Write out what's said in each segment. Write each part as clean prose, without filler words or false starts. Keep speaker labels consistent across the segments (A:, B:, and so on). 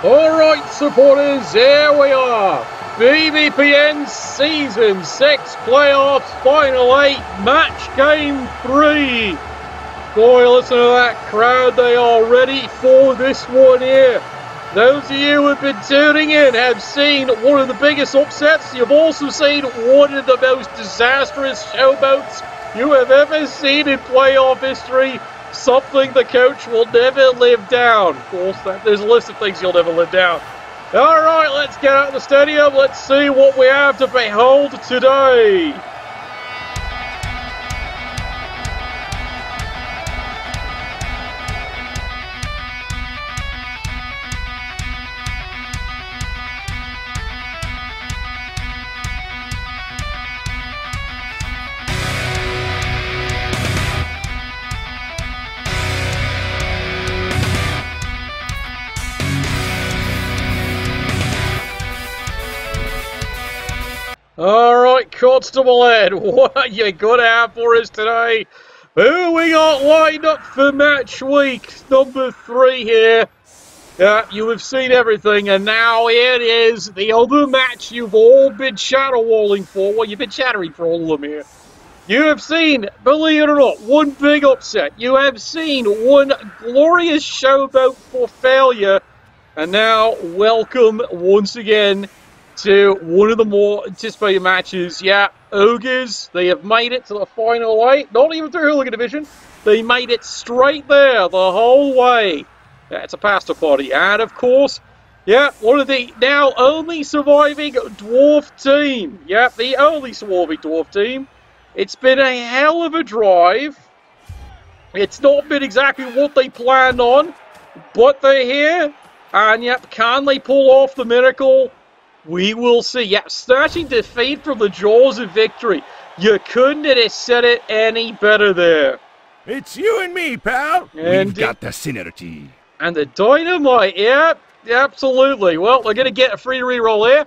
A: Alright supporters, here we are. BBPN Season 6 Playoffs Final 8 Match Game 3. Boy, listen to that crowd, they are ready for this one here. Those of you who have been tuning in have seen one of the biggest upsets. You've also seen one of the most disastrous showboats you have ever seen in playoff history. Something the coach will never live down. Of course, there's a list of things you'll never live down. Alright, let's get out of the stadium. Let's see what we have to behold today. Alright, Constable Ed, what you gonna have for us today? Who we got lined up for match week number 3 here? You have seen everything, and now it is the other match you've all been chatter-walling for. Well, you've been chattering for all of them here. You have seen, believe it or not, one big upset. You have seen one glorious showboat for failure. And now, welcome once again to one of the more anticipated matches. Yeah, Ogres, they have made it to the final 8. Not even through Hooligan Division. They made it straight there the whole way. Yeah, it's a pasta party. And of course, yeah, one of the now only surviving dwarf team. Yeah, the only surviving dwarf team. It's been a hell of a drive. It's not been exactly what they planned on, but they're here. And yep, can they pull off the miracle? We will see. Yeah, snatching defeat from the jaws of victory. You couldn't have said it any better there.
B: It's you and me, pal. We've got the synergy.
A: And the dynamite, yeah, absolutely. Well, we're going to get a free reroll here.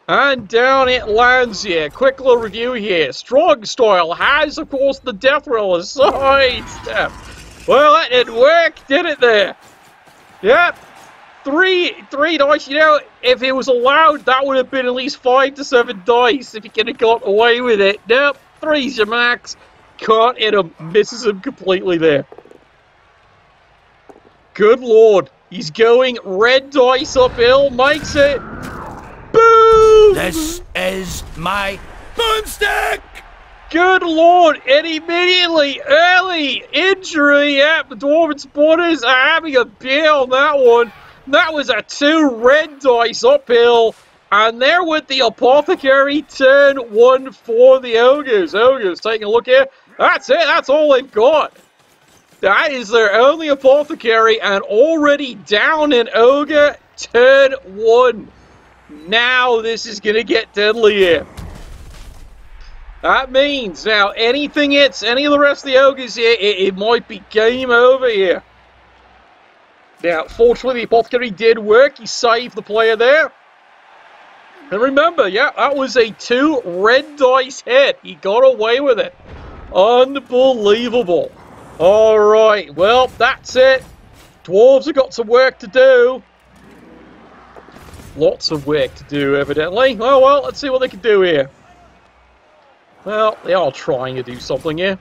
A: And down it lands here. Quick little review here. Strong Style has, of course, the death roll aside step. Well, that didn't work, did it there? Yep. Three dice, you know, if it was allowed, that would have been at least 5 to 7 dice if you could have got away with it. Nope, 3's your max. Can't hit him, misses him completely there. Good lord, he's going red dice uphill, makes it. Boom!
B: This is my boomstick!
A: Good lord, and immediately, early injury. Yep, the Dwarven supporters are having a beer on that one. That was a 2 red dice uphill, and there with the Apothecary, turn 1 for the Ogres. Ogres, taking a look here. That's it, that's all they've got. That is their only Apothecary, and already down an Ogre, turn 1. Now this is going to get deadly here. That means, now, anything hits any of the rest of the Ogres here, it might be game over here. Now, fortunately, the Apothecary did work. He saved the player there. And remember, yeah, that was a 2 red dice hit. He got away with it. Unbelievable. All right, well, that's it. Dwarves have got some work to do. Lots of work to do, evidently. Oh, well, let's see what they can do here. Well, they are trying to do something here.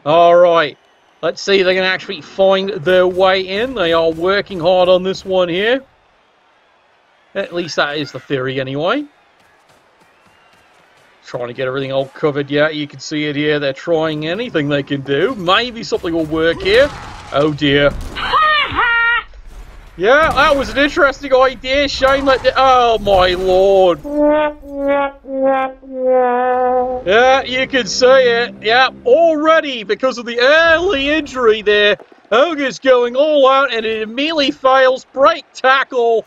A: All right. Let's see if they can actually find their way in. They are working hard on this one here. At least that is the theory anyway. Trying to get everything all covered. Yeah, you can see it here. They're trying anything they can do. Maybe something will work here. Oh dear. Yeah, that was an interesting idea. Shame that... Oh my lord. Yeah, you can see it. Yeah, already, because of the early injury there, Ogre's going all out, and it immediately fails. Break tackle,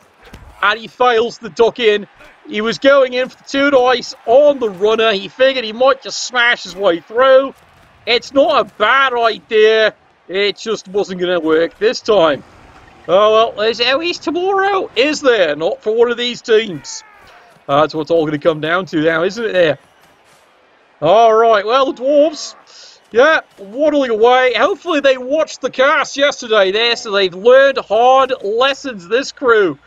A: and he fails the duck in. He was going in for 2 dice on the runner. He figured he might just smash his way through. It's not a bad idea. It just wasn't going to work this time. Oh, well, there's always tomorrow, is there? Not for one of these teams. That's what it's all going to come down to now, isn't it there? All right, well, the Dwarves, Yeah, waddling away. Hopefully they watched the cast yesterday there, so they've learned hard lessons, this crew.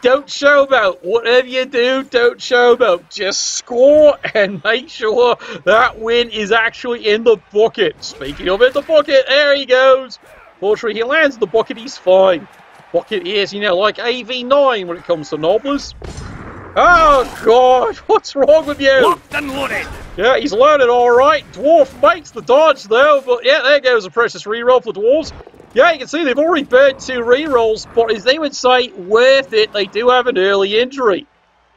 A: Don't showboat. Whatever you do, don't showboat. Just score and make sure that win is actually in the bucket. Speaking of in the bucket, there he goes. Fortunately, he lands the bucket, he's fine. Bucket is, you know, like AV9 when it comes to Nobblers. Oh, God, what's wrong with you?
B: Locked and loaded.
A: Yeah, he's loaded all right. Dwarf makes the dodge, though. But, yeah, there goes a precious reroll for the Dwarves. Yeah, you can see they've already burned 2 rerolls. But as they would say, worth it. They do have an early injury.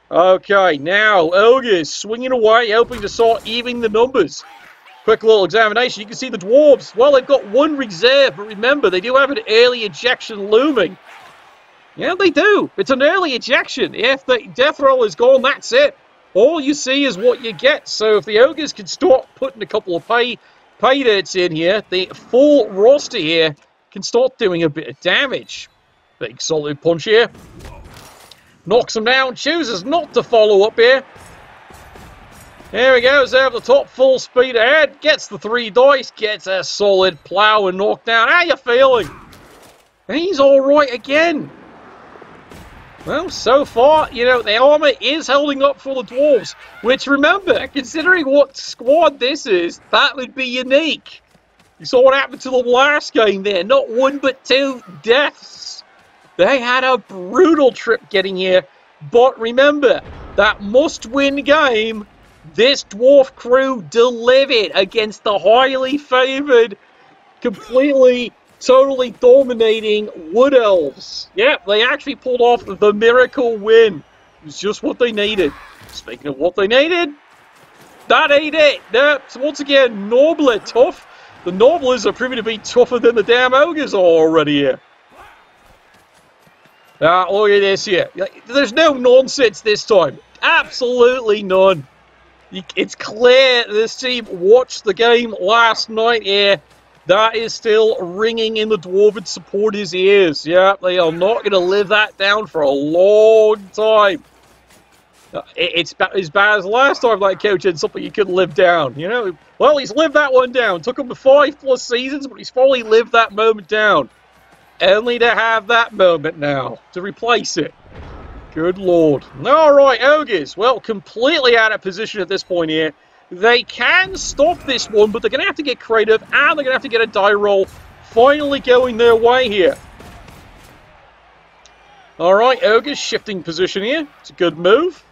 A: Okay, now, Ogres swinging away, hoping to start evening the numbers. Quick little examination. You can see the Dwarves. Well, they've got 1 reserve. But remember, they do have an early ejection looming. Yeah, they do. It's an early ejection. If the death roll is gone, that's it. All you see is what you get. So if the Ogres can start putting a couple of pay dirs in here, the full roster here can start doing a bit of damage. Big solid punch here. Knocks him down. Chooses not to follow up here. There he goes, over the top, full speed ahead. Gets the 3 dice. Gets a solid plow and knockdown. How you feeling? He's all right again. Well, so far, you know, the armor is holding up for the Dwarves. Which, remember, considering what squad this is, that would be unique. You saw what happened to the last game there. Not 1, but 2 deaths. They had a brutal trip getting here. But remember, that must-win game, this Dwarf crew delivered against the highly favoured, completely... totally dominating Wood Elves. Yep, they actually pulled off the miracle win. It was just what they needed. Speaking of what they needed, that ain't it. Nope. So once again, Nobbler tough. The Nobblers are proving to be tougher than the damn Ogres are already here. Look at this here. There's no nonsense this time. Absolutely none. It's clear this team watched the game last night here. That is still ringing in the Dwarven supporters' ears. Yeah, they are not going to live that down for a long time. It's as bad as last time that coach had something he couldn't live down. You know, well, he's lived that one down. Took him 5+ seasons, but he's finally lived that moment down. Only to have that moment now to replace it. Good Lord. All right, Ogres. Well, completely out of position at this point here. They can stop this one, but they're going to have to get creative, and they're going to have to get a die roll finally going their way here. Alright, Ogres shifting position here. It's a good move.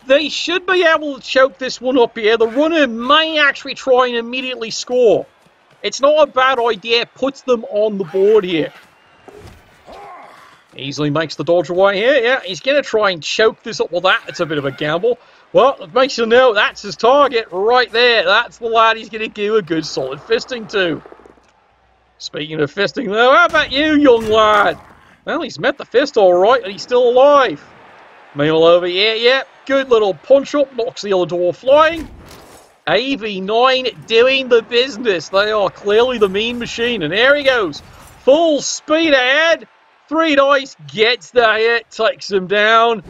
A: They should be able to choke this one up here. The runner may actually try and immediately score. It's not a bad idea. Puts them on the board here. Easily makes the dodge away here. Yeah, he's going to try and choke this up with that. It's a bit of a gamble. Well, it makes you know that's his target right there. That's the lad he's going to give a good solid fisting to. Speaking of fisting, though, how about you, young lad? Well, he's met the fist all right, and he's still alive. Meal over here, yeah. Good little punch-up, knocks the other dwarf flying. AV9 doing the business. They are clearly the mean machine, and there he goes. Full speed ahead. 3 dice, gets the hit, takes him down.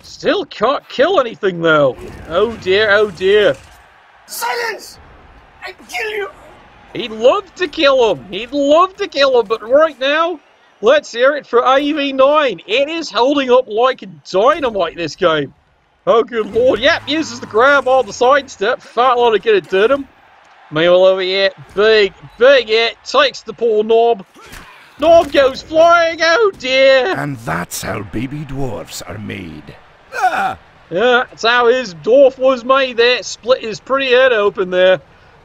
A: Still can't kill anything, though. Oh, dear, oh, dear.
B: Silence! I kill you!
A: He'd love to kill him. He'd love to kill him, but right now, let's hear it for AV9. It is holding up like dynamite, this game. Oh, good Lord. Yep, uses the grab on the sidestep. Fat lot to get it to him. Meal over here. Big hit. Takes the poor Knob. Knob goes flying. Oh, dear.
B: And that's how baby dwarfs are made.
A: Yeah, that's how his dwarf was made there. Split his pretty head open there.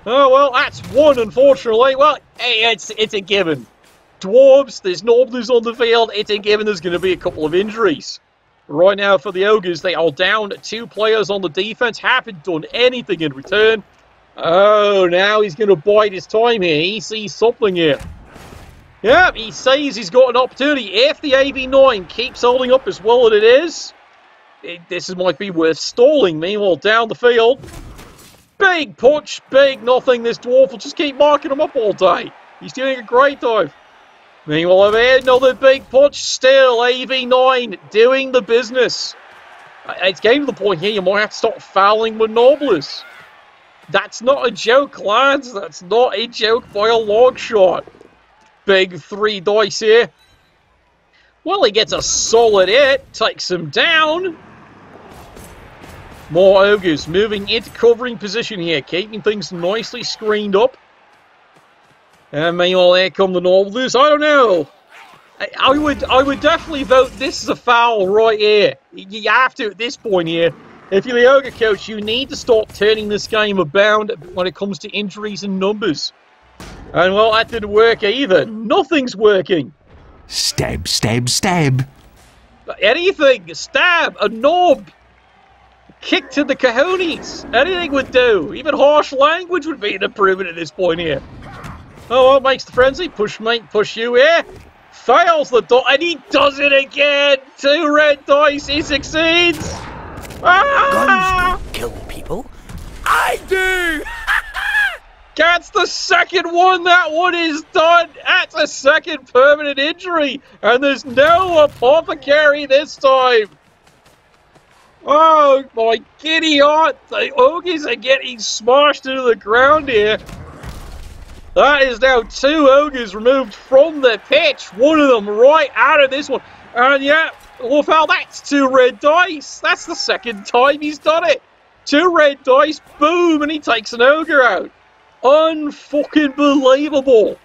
A: Oh, well, that's one, unfortunately. Well, hey, it's a given. Dwarves, there's Nobblers on the field. It's a given there's going to be a couple of injuries. Right now for the Ogres, they are down 2 players on the defense. Haven't done anything in return. Oh, now he's going to bide his time here. He sees something here. Yep, he says he's got an opportunity. If the AV9 keeps holding up as well as it is, this might be worth stalling. Meanwhile, down the field, big punch, big nothing. This dwarf will just keep marking him up all day. He's doing a great dive. Meanwhile, over here, another big punch. Still, AV9 doing the business. It's getting to the point here you might have to start fouling with Nobblers. That's not a joke, lads. That's not a joke by a long shot. Big 3 dice here. Well, he gets a solid hit. Takes him down. More ogres moving into covering position here. Keeping things nicely screened up. And meanwhile, here come the Nobles. I don't know. I would definitely vote this is a foul right here. You have to at this point here. If you're the Ogre coach, you need to start turning this game about when it comes to injuries and numbers. And well, that didn't work either. Nothing's working.
B: Stab, stab, stab.
A: Anything. Stab. A knob. Kick to the cojones. Anything would do. Even harsh language would be an improvement at this point here. Oh, well, makes the frenzy. Push, mate. Push you here. Fails the dot, and he does it again. 2 red dice. He succeeds.
C: Guns don't kill people.
B: I do!
A: That's the second one. That one is done. That's a second permanent injury. And there's no apothecary this time. Oh, my giddy aunt. The ogres are getting smashed into the ground here. That is now 2 ogres removed from the pitch. One of them right out of this one. And yeah, Wolfowl, that's 2 red dice. That's the second time he's done it. 2 red dice, boom, and he takes an ogre out. Unfucking believable.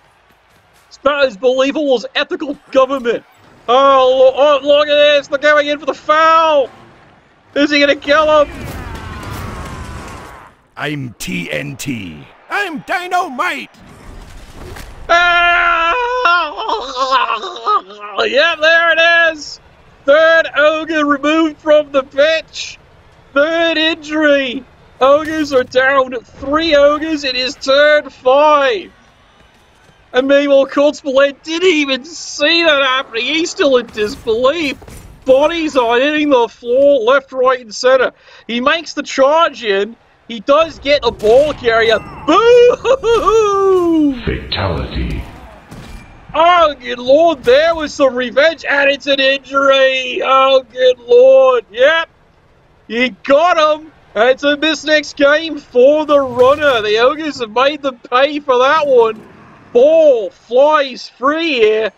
A: It's about as believable as ethical government. Oh, look at this. They're going in for the foul. Is he going to kill him?
B: I'm TNT. I'm Dynamite.
A: Yeah, there it is. 3rd ogre removed from the pitch. 3rd injury. Ogres are down 3 ogres. It is turn 5. And meanwhile, Constable didn't even see that happening. He's still in disbelief. Bodies are hitting the floor left, right, and center. He makes the charge in. He does get a ball carrier. Boo!
D: Fatality.
A: Oh, good lord, there was some revenge, and it's an injury. Oh, good lord. Yep. You got him. And it's a miss next game for the runner. The Ogres have made them pay for that one. Ball flies free here.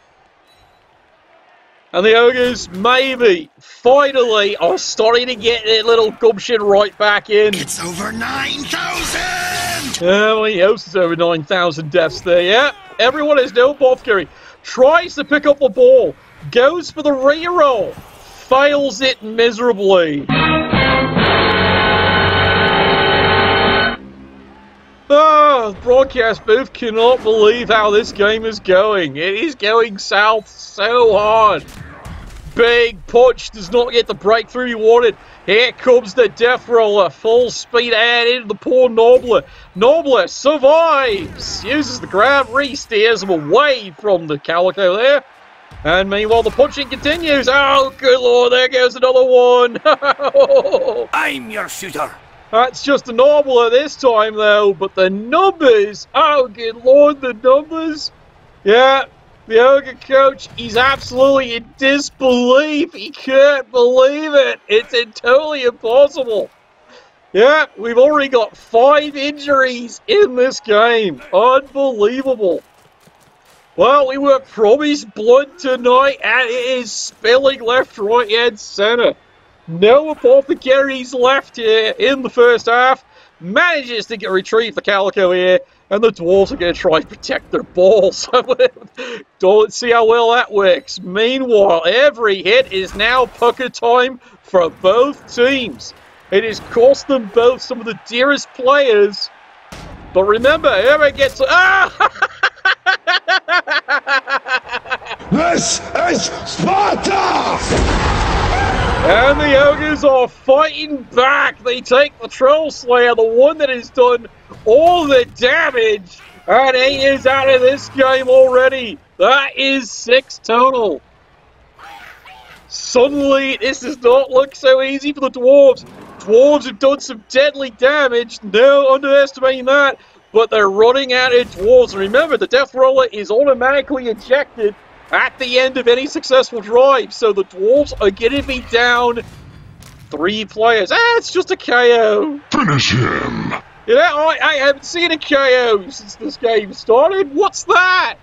A: And the Ogres, maybe, finally, are starting to get their little gumption right back in.
C: It's over 9,000!
A: Well, he hosts over 9,000 deaths there, yeah. Everyone has no apothecary. Tries to pick up the ball. Goes for the reroll. Fails it miserably. Oh, the broadcast booth cannot believe how this game is going. It is going south so hard. Big punch does not get the breakthrough he wanted. Here comes the death roller. Full speed ahead into the poor Nobler. Nobler survives. Uses the grab, re-steers him away from the Calico there. And meanwhile, the punching continues. Oh, good lord, there goes another one.
C: I'm your shooter.
A: That's just a Nobler this time, though. But the numbers. Oh, good lord, the numbers. Yeah. The Ogre coach, he's absolutely in disbelief. He can't believe it. It's totally impossible. Yeah, we've already got 5 injuries in this game. Unbelievable. Well, we were promised blood tonight, and it is spilling left, right, and center. No apothecaries left here in the first half. Manages to retrieve the Calico here. And the Dwarves are going to try and protect their balls. Don't see how well that works. Meanwhile, every hit is now pucker time for both teams. It has cost them both some of the dearest players. But remember, whoever gets... Ah!
D: This is Sparta!
A: And the Ogres are fighting back. They take the Troll Slayer, the one that has done all the damage. And he is out of this game already. That is 6 total. Suddenly, this does not look so easy for the Dwarves. Dwarves have done some deadly damage. No underestimating that. But they're running out of Dwarves. And remember, the Death Roller is automatically ejected at the end of any successful drive. So the Dwarves are going to be down 3 players. It's just a KO.
D: Finish him!
A: You know, I haven't seen a KO since this game started. What's that?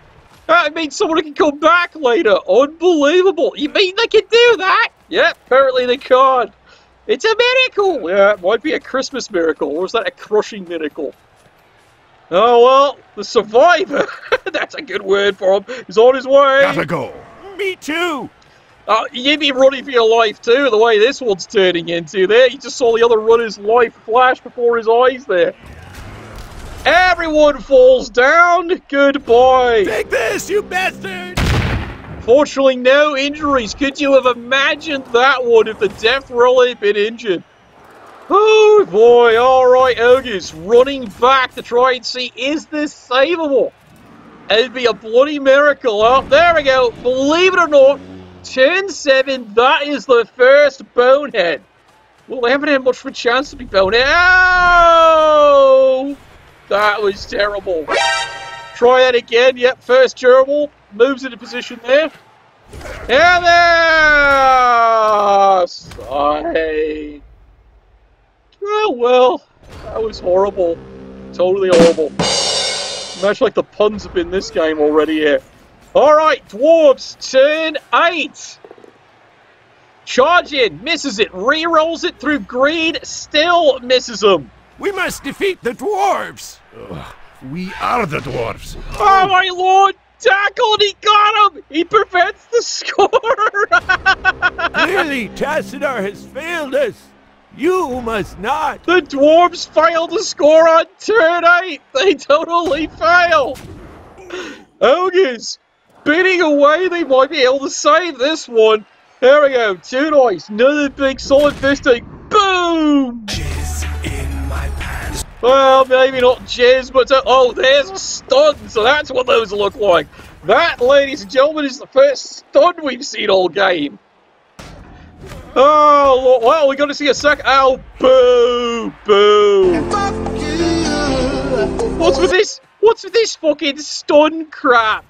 A: That means someone can come back later. Unbelievable. You mean they can do that? Yeah, apparently they can't. It's a miracle. Yeah, it might be a Christmas miracle. Or is that a crushing miracle? Oh, well, the survivor, that's a good word for him, is on his way.
B: Gotta go. Me too.
A: You'd be running for your life too, the way this one's turning into there. You just saw the other runner's life flash before his eyes there. Everyone falls down. Goodbye.
B: Take this, you bastard.
A: Fortunately, no injuries. Could you have imagined that one if the death roll had been injured? Oh boy, alright, Ogres running back to try and see, is this savable? It'd be a bloody miracle. Oh, there we go. Believe it or not, turn 7, that is the first bonehead. Well, they haven't had much of a chance to be bonehead. Oh! That was terrible. Try that again. Yep, first gerbil. Moves into position there. And there! Side. Oh, well. That was horrible. Totally horrible. Much like the puns have been this game already here. Alright, Dwarves, turn 8. Charge in, misses it, re-rolls it through greed, still misses him.
B: We must defeat the dwarves. We are the dwarves.
A: Oh my lord! Tackle and he got him! He prevents the score!
B: Clearly, Tassadar has failed us. You must not.
A: The dwarves failed to score on turn 8. They totally fail. Ogres, bidding away. They might be able to save this one. There we go. 2 dice. Another big solid fisting. Boom!
C: Jizz in my pants.
A: Well, maybe not jizz, but oh, there's a stun. So that's what those look like. That, ladies and gentlemen, is the first stun we've seen all game. Oh, Lord. Well, we got to see a second. Oh, boo, boo. What's with this? What's with this fucking stun crap?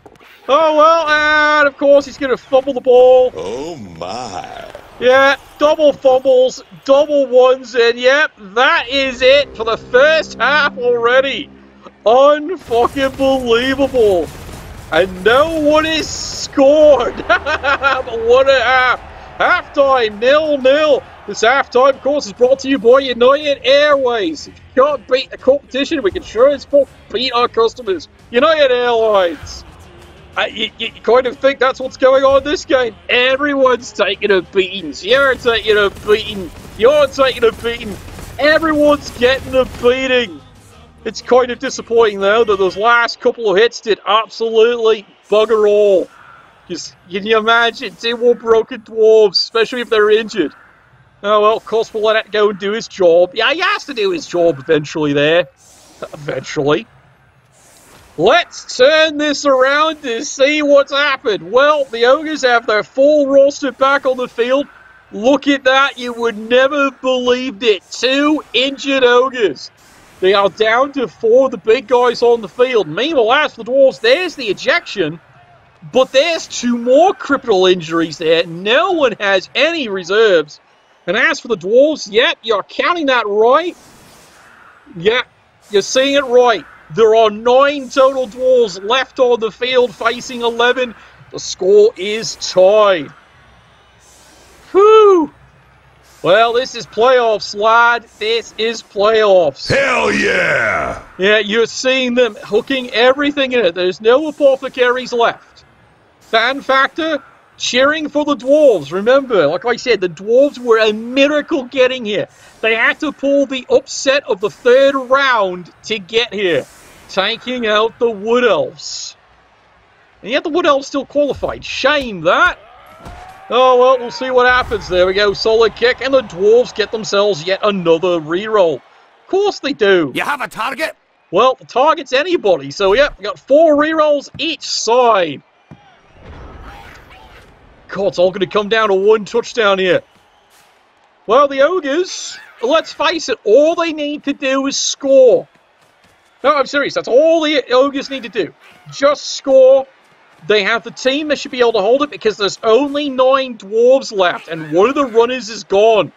A: Oh, well, and of course he's going to fumble the ball.
D: Oh, my.
A: Yeah, double fumbles, double ones, and yep, that is it for the first half already. Unfucking believable. And no one is scored. But what a half. Halftime, 0-0. This halftime, of course, is brought to you by United Airways. If you can't beat the competition, we can sure as fuck beat our customers. United Airlines. You kind of think that's what's going on in this game. Everyone's taking a beating. You're taking a beating. You're taking a beating. Everyone's getting a beating. It's kind of disappointing, though, that those last couple of hits did absolutely bugger all. Just, can you imagine? 2 more broken dwarves, especially if they're injured. Oh, well, of course, we'll let it go and do his job. Yeah, he has to do his job eventually there. Eventually. Let's turn this around to see what's happened. Well, the Ogres have their full roster back on the field. Look at that. You would never have believed it. 2 injured Ogres. They are down to 4 of the big guys on the field. Meanwhile, as for the Dwarves, there's the ejection. But there's 2 more critical injuries there. No one has any reserves. And as for the Dwarves, yep, you're counting that right. Yep, you're seeing it right. There are 9 total Dwarves left on the field facing 11. The score is tied. Whew. Well, this is playoffs, lad. This is playoffs.
D: Hell yeah!
A: Yeah, you're seeing them hooking everything in it. There's no apothecaries left. Fan factor, cheering for the Dwarves. Remember, like I said, the Dwarves were a miracle getting here. They had to pull the upset of the 3rd round to get here. Taking out the Wood Elves. And yet the Wood Elves still qualified. Shame that. Oh, well, we'll see what happens. There we go. Solid kick. And the Dwarves get themselves yet another reroll. Of course they do.
C: You have a target?
A: Well, the target's anybody. So, yep, we got 4 rerolls each side. God, it's all going to come down to 1 touchdown here. Well, the Ogres, let's face it, all they need to do is score. No, I'm serious. That's all the Ogres need to do. Just score. They have the team that should be able to hold it because there's only 9 Dwarves left and one of the runners is gone.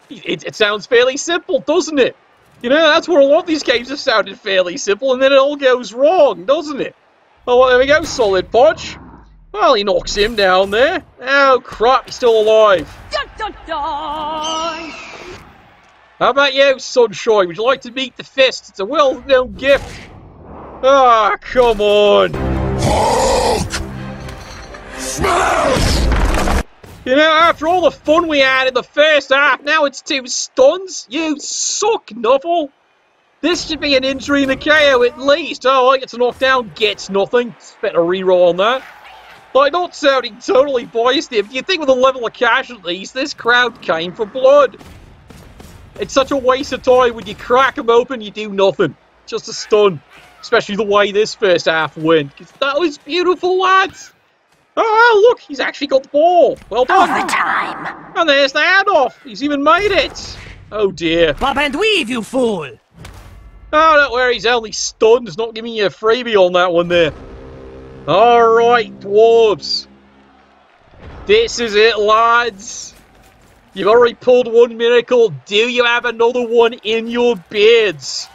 A: It sounds fairly simple, doesn't it? You know, that's where a lot of these games have sounded fairly simple, and then it all goes wrong, doesn't it? Oh, well, there we go, solid punch. Well, he knocks him down there. Oh, crap, he's still alive.
E: Dun, dun, dun.
A: How about you, Sunshine? Would you like to meet the fist? It's a well-known gift. Ah, come on.
C: Hulk! Smash!
A: You know, after all the fun we had in the first half, now it's 2 stuns? You suck, Nuffle. This should be an injury and a KO at least. Oh, I get to knock down, gets nothing. Better reroll on that. Like, not sounding totally biased here, but you think with the level of casualties, this crowd came for blood. It's such a waste of time when you crack them open, you do nothing. Just a stun. Especially the way this first half went. That was beautiful, lads. Oh, look, he's actually got the ball. Well done.
E: Overtime.
A: And there's the handoff. He's even made it. Oh, dear.
F: Bob and weave, you fool!
A: Oh, don't worry, he's only stunned. He's not giving you a freebie on that one there. Alright, Dwarves. This is it, lads. You've already pulled one miracle. Do you have another one in your beards?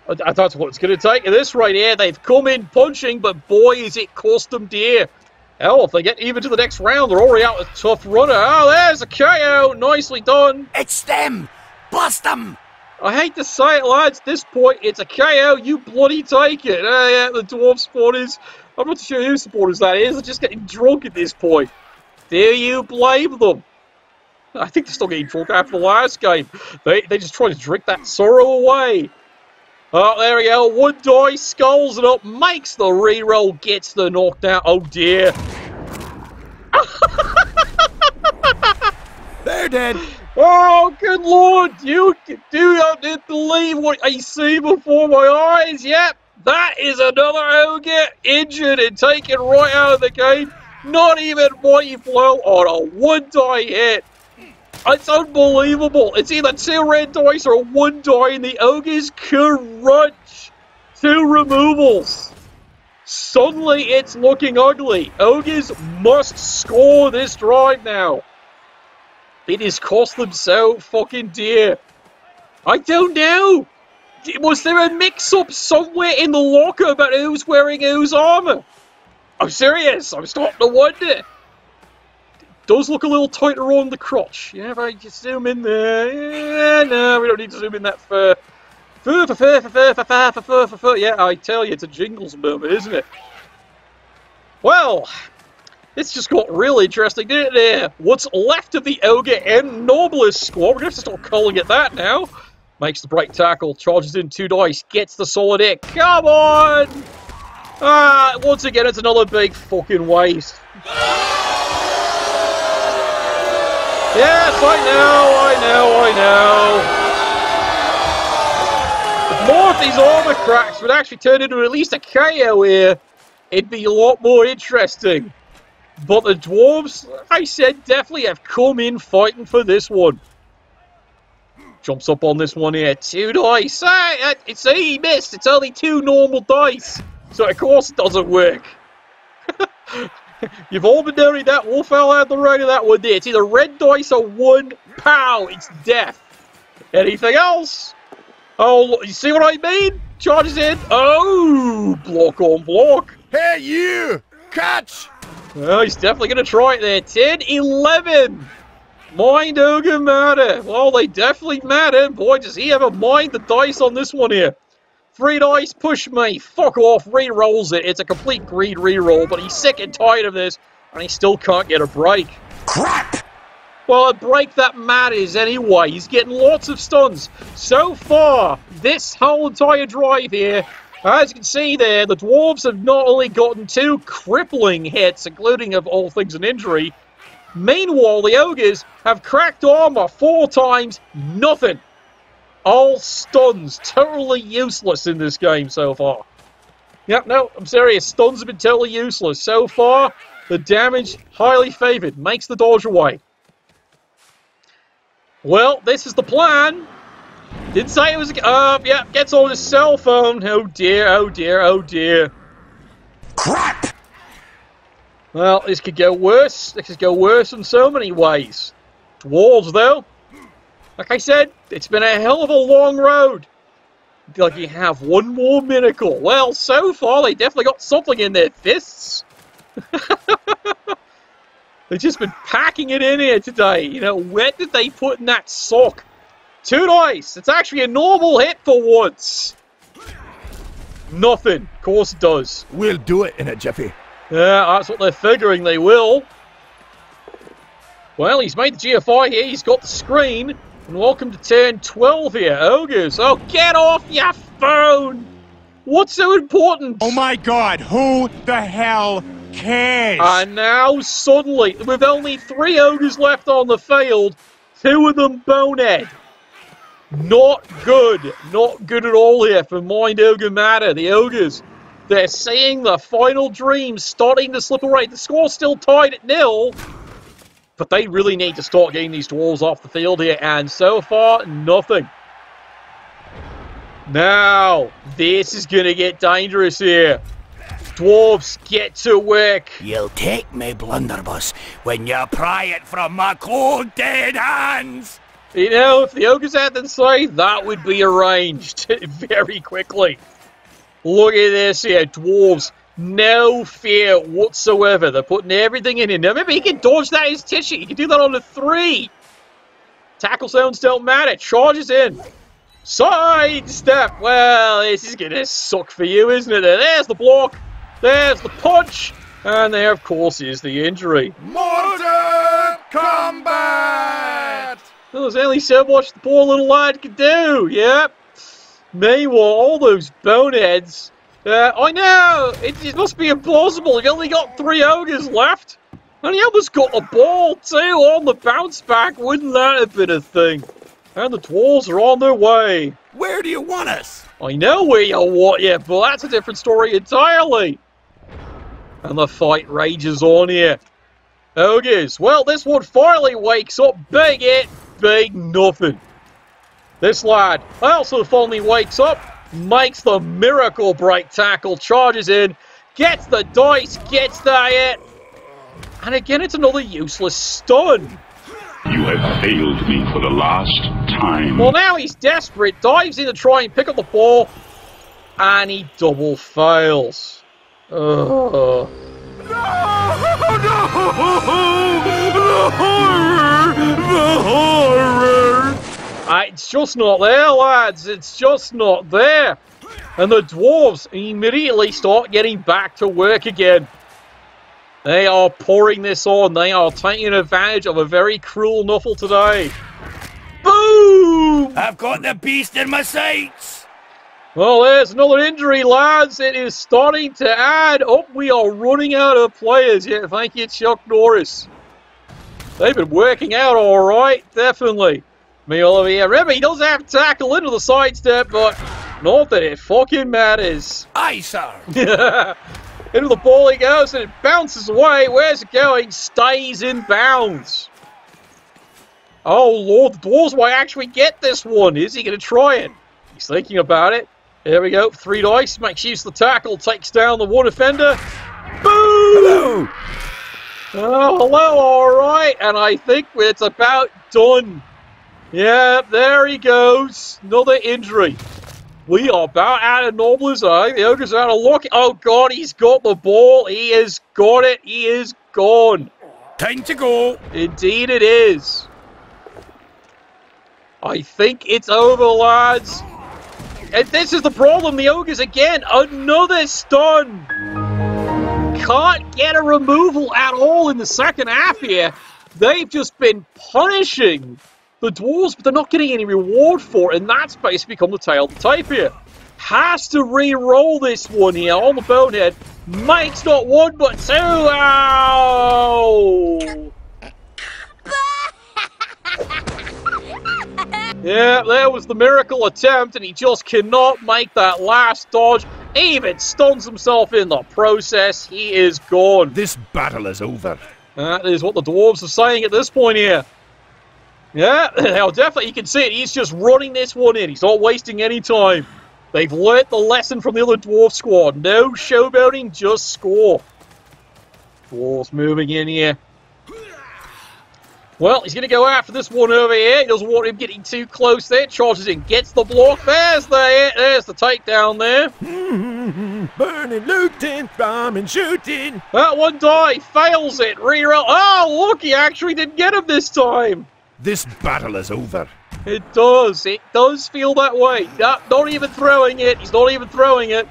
A: That's what it's going to take at this right here. They've come in punching, but boy, is it cost them dear. Hell, if they get even to the next round, they're already out a tough runner. Oh, there's a KO. Nicely done.
C: It's them! Bust them!
A: I hate to say it, lads. At this point, it's a KO. You bloody take it. Yeah, the Dwarf supporters. I'm not sure whose supporters that is. They're just getting drunk at this point. Do you blame them? I think they're still getting drunk after the last game. They just try to drink that sorrow away. Oh, there we go. One die, skulls it up, makes the reroll, gets the knockdown. Oh, dear.
B: They're dead.
A: Oh, good lord. You do not believe what I see before my eyes. Yep, that is another ogre injured and taken right out of the game. Not even mighty blow on a one die hit. It's unbelievable. It's either 2 red dice or 1 die, and the ogres crunch 2 removals. Suddenly, it's looking ugly. Ogres must score this drive now. It has cost them so fucking dear. I don't know. Was there a mix-up somewhere in the locker about who's wearing whose armor? I'm serious. I'm starting to wonder. Does look a little tighter on the crotch. Yeah, if I just zoom in there. Yeah, no, we don't need to zoom in that fur. Yeah, I tell you, it's a Jingles moment, isn't it? Well, this just got real interesting, didn't it there? What's left of the Ogre and Noblest squad. We're going to have to start calling it that now. Makes the break tackle, charges in 2 dice, gets the solid hit. Come on! Once again, it's another big fucking waste. Yes, I know. If more of these armor cracks would actually turn into at least a KO here, it'd be a lot more interesting. But the Dwarves, I said, definitely have come in fighting for this one. Jumps up on this one here. 2 dice. He missed. It's only 2 normal dice. So, of course, it doesn't work. You've all been knowing that Wolf Owl had the right of that one there. It's either red dice or 1 pow. It's death. Anything else? Oh, you see what I mean? Charges in. Oh, block on block.
B: Hey, you! Catch!
A: Oh, he's definitely going to try it there. 10, 11. Mind Ogre matter. Well, they definitely matter. Boy, does he ever mind the dice on this one here. 3 dice, push me. Fuck off, re-rolls it. It's a complete greed re-roll, but he's sick and tired of this, and he still can't get a break.
C: Crap!
A: Well, a break that matters anyway. He's getting lots of stuns. So far, this whole entire drive here, as you can see there, the Dwarves have not only gotten 2 crippling hits, including of all things an injury. Meanwhile, the Ogres have cracked armor 4 times, nothing. All stuns, totally useless in this game so far. Yep, no, I'm serious. Stuns have been totally useless. So far, the damage highly favored. Makes the dodge away. Well, this is the plan. Didn't say it was... yeah, gets on his cell phone. Oh dear, oh dear, oh dear.
C: Crap!
A: Well, this could go worse. This could go worse in so many ways. Dwarves, though. Like I said, it's been a hell of a long road. Like you have one more miracle. Well, so far they definitely got something in their fists. They've just been packing it in here today. You know, where did they put in that sock? 2 dice. It's actually a normal hit for once. Nothing. Of course it does.
B: We'll do it in a jiffy.
A: Yeah, that's what they're figuring they will. Well, he's made the GFI here. He's got the screen. And welcome to turn 12 here, Ogres. Oh, get off your phone! What's so important?
F: Oh my god, who the hell cares?
A: And now, suddenly, with only 3 Ogres left on the field, 2 of them bonehead. Not good. Not good at all here for Mind Ogre Matter. The Ogres, they're seeing the final dreams starting to slip away. The score's still tied at 0. But they really need to start getting these Dwarves off the field here. And so far, nothing. Now, this is going to get dangerous here. Dwarves, get to work.
C: You'll take me, blunderbuss, when you pry it from my cold dead hands.
A: You know, if the Ogres had to say, that would be arranged very quickly. Look at this here, Dwarves. No fear whatsoever. They're putting everything in here. Now, maybe he can dodge that as tissue. He can do that on a 3. Tackle zones don't matter. Charges in. Sidestep. Well, this is going to suck for you, isn't it? There's the block. There's the punch. And there, of course, is the injury.
B: Mortar combat!
A: Well, there's only so much the poor little lad could do. Yep. Meanwhile, all those boneheads... I know! It must be implausible. You've only got 3 Ogres left. And he almost got the ball, too, on the bounce back. Wouldn't that have been a thing? And the Dwarves are on their way.
B: Where do you want us?
A: I know where you want you, but that's a different story entirely. And the fight rages on here. Ogres. Well, this one finally wakes up. Big hit, big nothing. This lad also finally wakes up. Makes the miracle break tackle, charges in, gets the dice, gets the hit, and again it's another useless stun.
G: You have failed me for the last time.
A: Well, now he's desperate, dives in to try and pick up the ball, and he double fails.
B: No! The horror! The horror!
A: It's just not there, lads. It's just not there. And the Dwarves immediately start getting back to work again. They are pouring this on. They are taking advantage of a very cruel Nuffle today. Boom!
C: I've got the beast in my sights.
A: Well, there's another injury, lads. It is starting to add up. We are running out of players. Yeah, thank you, Chuck Norris. They've been working out all right, definitely. Me all over here. Remember, he does have tackle into the sidestep, but not that it fucking matters.
C: Aye, sir.
A: Into the ball he goes, and it bounces away. Where's it going? Stays in bounds. Oh, Lord, the Dwarves might actually get this one. Is he going to try it? He's thinking about it. There we go. 3 dice. Makes use of the tackle. Takes down the one offender. Boom!
B: Hello!
A: Oh, hello, all right. And I think it's about done. Yeah, there he goes. Another injury. We are about out of Nobblers, eh? The Ogres are out of luck. Oh, God, he's got the ball. He has got it. He is gone.
C: Time to go.
A: Indeed it is. I think it's over, lads. And this is the problem. The Ogres, again, another stun. Can't get a removal at all in the second half here. They've just been punishing the Dwarves, but they're not getting any reward for it, and that's basically become the tale of the tape here. Has to re-roll this one here on the bonehead. Makes not 1, but 2. Ow! Yeah, there was the miracle attempt, and he just cannot make that last dodge. He even stuns himself in the process. He is gone.
B: This battle is over.
A: That is what the Dwarves are saying at this point here. Yeah, definitely, you can see it. He's just running this one in. He's not wasting any time. They've learnt the lesson from the other Dwarf squad. No showboating, just score. Dwarves moving in here. Well, he's going to go after this one over here. He doesn't want him getting too close there. Charges in, gets the block. There's the takedown there.
B: Burning, looting, bombing, shooting.
A: That one die, fails it. Reroll. Oh, look, he actually didn't get him this time.
B: This battle is over.
A: It does feel that way. Not even throwing it. He's not even throwing it.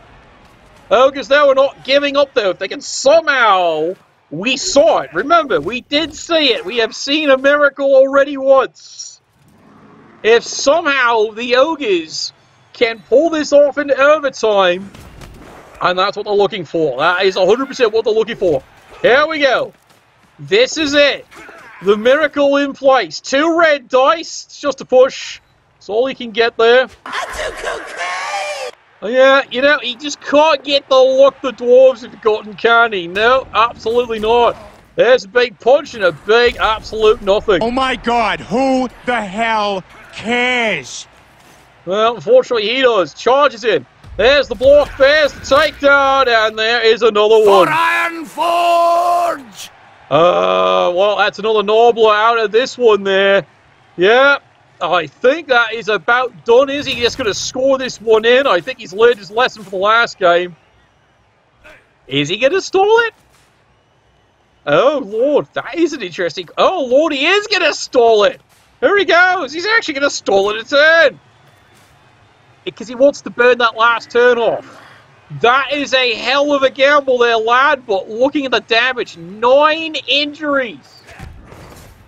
A: Ogres, though, are not giving up, though. If they can somehow... We saw it. Remember, we did see it. We have seen a miracle already once. If somehow the Ogres can pull this off into overtime, and that's what they're looking for. That is 100% what they're looking for. Here we go. This is it. The miracle in place. 2 red dice. It's just a push. That's all he can get there. Yeah, you know, he just can't get the look the Dwarves have gotten, can he? No, absolutely not. There's a big punch and a big absolute nothing.
F: Oh my God, who the hell cares?
A: Well, unfortunately he does. Charges in. There's the block, there's the takedown, and there is another one.
C: For Iron Forge!
A: Well, that's another Norbler out of this one there. Yeah. I think that is about done. Is he just going to score this one in? I think he's learned his lesson from the last game. Is he going to stall it? Oh, Lord. That is an interesting... Oh, Lord, he is going to stall it. Here he goes. He's actually going to stall it a turn. Because he wants to burn that last turn off. That is a hell of a gamble there, lad. But looking at the damage, 9 injuries.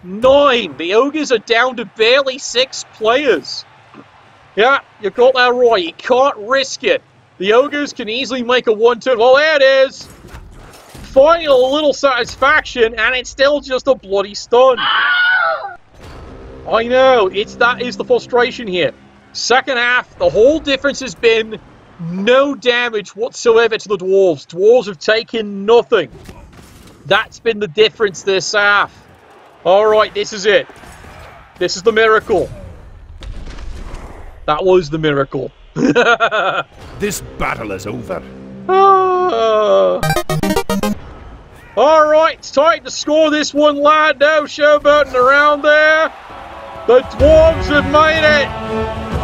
A: 9. The Ogres are down to barely 6 players. Yeah, you got that right. You can't risk it. The Ogres can easily make a 1-turn. Well, there it is. Finding a little satisfaction, and it's still just a bloody stun. I know. That is the frustration here. Second half, the whole difference has been no damage whatsoever to the Dwarves. Dwarves have taken nothing. That's been the difference this half. Alright, this is it. This is the miracle. That was the miracle.
B: This battle is over.
A: Alright, it's time to score this one, lad. No showboating around there. The Dwarves have made it.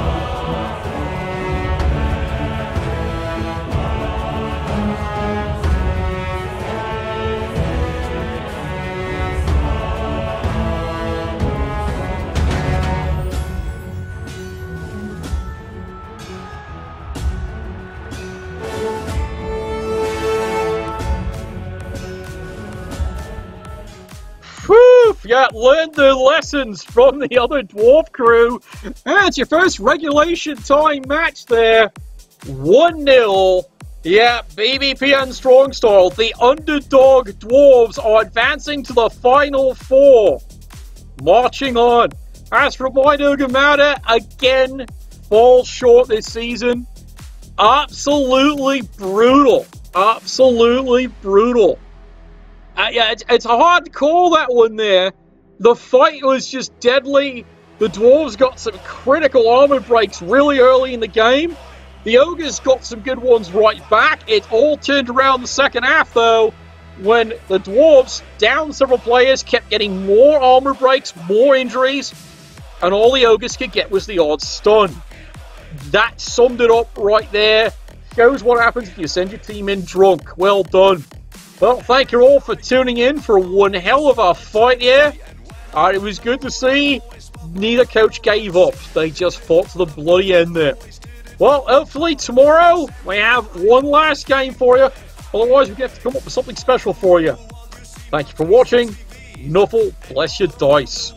A: Yeah, learn the lessons from the other Dwarf crew. And it's your first regulation time match there. 1-0. Yeah, BBPN Strong Style. The underdog Dwarves are advancing to the Final 4. Marching on. As for White Ogre Matter, again, falls short this season. Absolutely brutal. Absolutely brutal. Yeah, it's hard to call that one there. The fight was just deadly. The Dwarves got some critical armor breaks really early in the game. The Ogres got some good ones right back. It all turned around the second half, though, when the Dwarves, down several players, kept getting more armor breaks, more injuries, and all the Ogres could get was the odd stun. That summed it up right there. Shows what happens if you send your team in drunk. Well done. Well, thank you all for tuning in for one hell of a fight here. It was good to see neither coach gave up. They just fought to the bloody end there. Well, hopefully tomorrow we have one last game for you. Otherwise, we have to come up with something special for you. Thank you for watching. Nuffle, bless your dice.